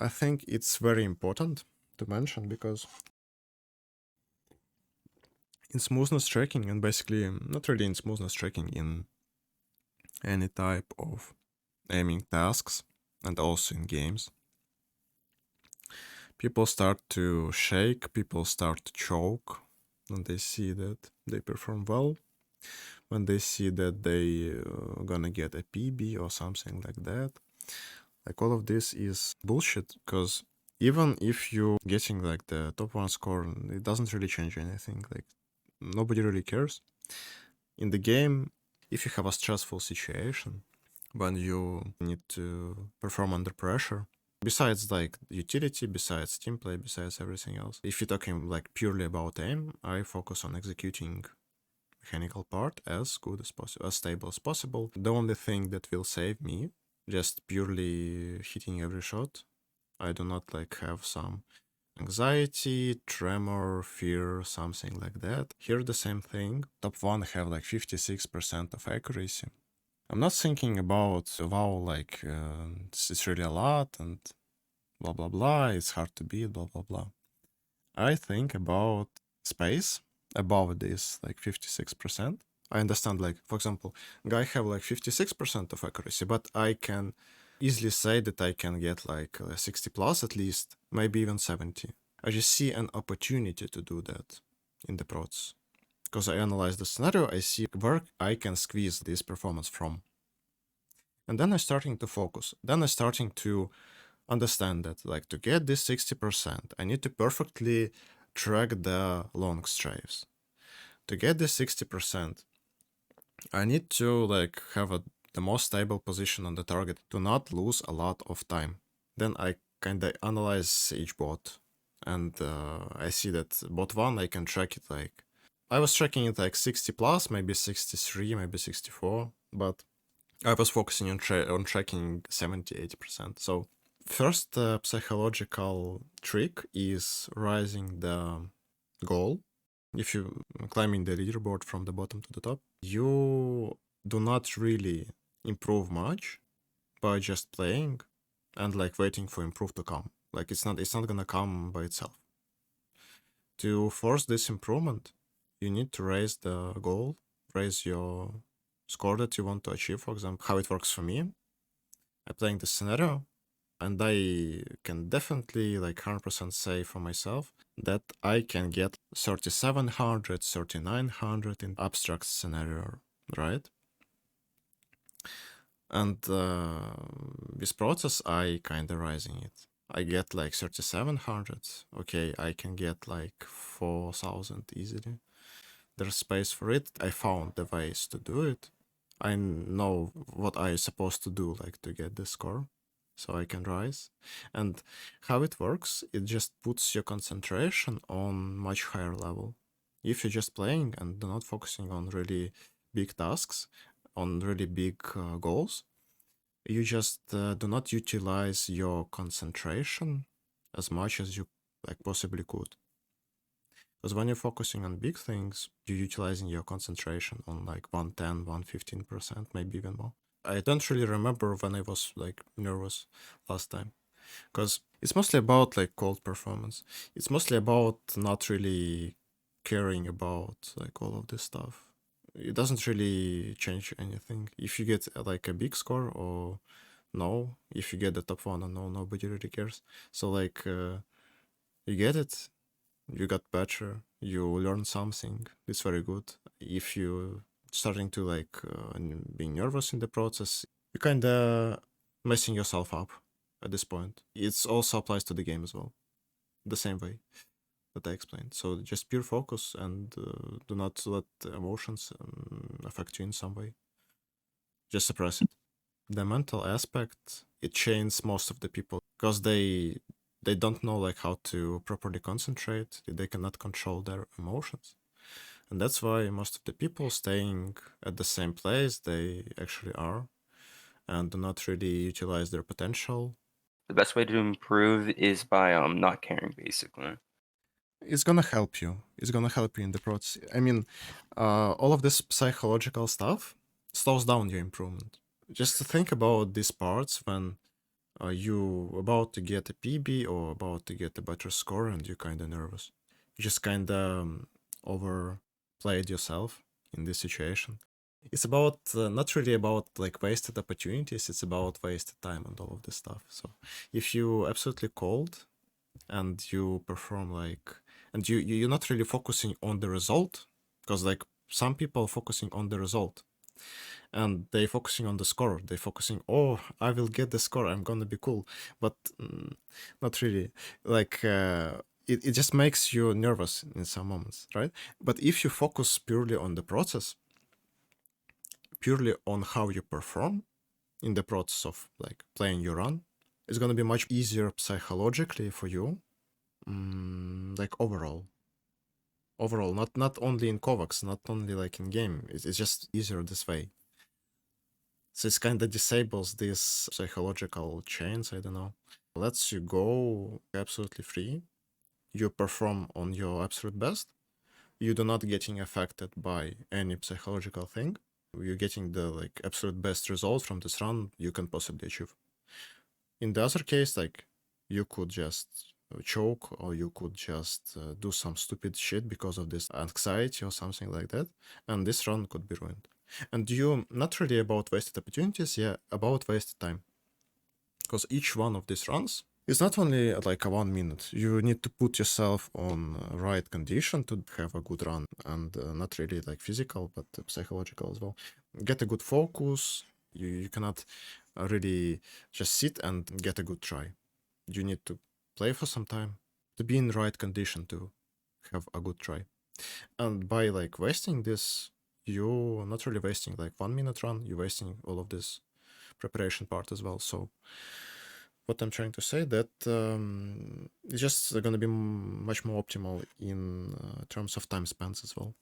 I think it's very important to mention because in smoothness tracking, and basically not really in smoothness tracking, in any type of aiming tasks and also in games, people start to shake, people start to choke when they see that they perform well, when they see that they gonna get a PB or something like that. Like all of this is bullshit, because even if you getting like the top 1 score, it doesn't really change anything. Like nobody really cares. In the game, if you have a stressful situation when you need to perform under pressure, besides like utility, besides team play, besides everything else, if you're talking like purely about aim, I focus on executing mechanical part as good as possible, as stable as possible. The only thing that will save me, just purely hitting every shot. I do not like have some anxiety, tremor, fear, something like that. Here the same thing. Top 1 have like 56% of accuracy. I'm not thinking about, wow, like it's really a lot and blah blah blah, it's hard to beat, blah blah blah. I think about space above this like 56%. I understand, like, for example, guy have like 56% of accuracy, but I can easily say that I can get like 60 plus at least, maybe even 70. I just see an opportunity to do that in the process. Because I analyze the scenario, I see where I can squeeze this performance from. And then I'm starting to focus. Then I'm starting to understand that, like, to get this 60%, I need to perfectly track the long strafes. To get this 60%, I need to like have the most stable position on the target to not lose a lot of time. Then I kind of analyze each bot, and I see that bot 1 I can track it like, I was tracking it like 60 plus, maybe 63, maybe 64, but I was focusing on tracking 70-80%. So first psychological trick is raising the goal. If you climbing the leaderboard from the bottom to the top, you do not really improve much by just playing and like waiting for improve to come. Like it's not gonna come by itself. To force this improvement, you need to raise the goal, raise your score that you want to achieve. For example, how it works for me, I'm playing the scenario, and I can definitely like 100% say for myself that I can get 3700, 3900 in abstract scenario, right? And this process, I kind of rising it. I get like 3700. Okay, I can get like 4000 easily. There's space for it. I found the ways to do it. I know what I supposed to do, like to get the score, so I can rise. And how it works, it just puts your concentration on much higher level. If you're just playing and not focusing on really big tasks, on really big goals, you just do not utilize your concentration as much as you like possibly could. Because when you're focusing on big things, you're utilizing your concentration on like 110, 115%, maybe even more. I don't really remember when I was like nervous last time. Because it's mostly about like cold performance. It's mostly about not really caring about like all of this stuff. It doesn't really change anything. If you get like a big score or no, if you get the top 1 or no, nobody really cares. So like you get it, you got better, you learn something, it's very good. If you starting to like being nervous in the process, you kind of messing yourself up at this point. It also applies to the game as well, the same way that I explained. So just pure focus and do not let emotions affect you in some way. Just suppress it. The mental aspect, it chains most of the people because they don't know like how to properly concentrate. They cannot control their emotions, and that's why most of the people staying at the same place they actually are and do not really utilize their potential. The best way to improve is by not caring, basically. It's gonna help you. It's gonna help you in the process. I mean, all of this psychological stuff slows down your improvement. Just to think about these parts when you about to get a PB or about to get a better score, and you're kind of nervous. You just kind of overplayed yourself in this situation. It's about not really about like wasted opportunities. It's about wasted time and all of this stuff. So if you absolutely cold and you perform like, and you're not really focusing on the result, because like some people focusing on the result and they focusing on the score. They focusing, oh, I will get the score, I'm gonna be cool. But not really. Like it just makes you nervous in some moments, right? But if you focus purely on the process, purely on how you perform in the process of like playing your run, it's gonna be much easier psychologically for you. Like overall, not only in Kovacs, not only like in game. It's just easier this way. So it kind of disables these psychological chains. I don't know. Lets you go absolutely free. You perform on your absolute best. You do not getting affected by any psychological thing. You're getting the like absolute best result from this run you can possibly achieve. In the other case, like you could just choke or you could just do some stupid shit because of this anxiety or something like that, and this run could be ruined. And you not really about wasted opportunities, yeah, about wasted time. Because each one of these runs is not only like a 1 minute. You need to put yourself on right condition to have a good run, and not really like physical, but psychological as well. Get a good focus. You cannot really just sit and get a good try. You need to play for some time to be in right condition to have a good try. And by like wasting this, you're not really wasting like 1 minute run, you're wasting all of this preparation part as well. So what I'm trying to say that it's just going to be much more optimal in terms of time spent as well.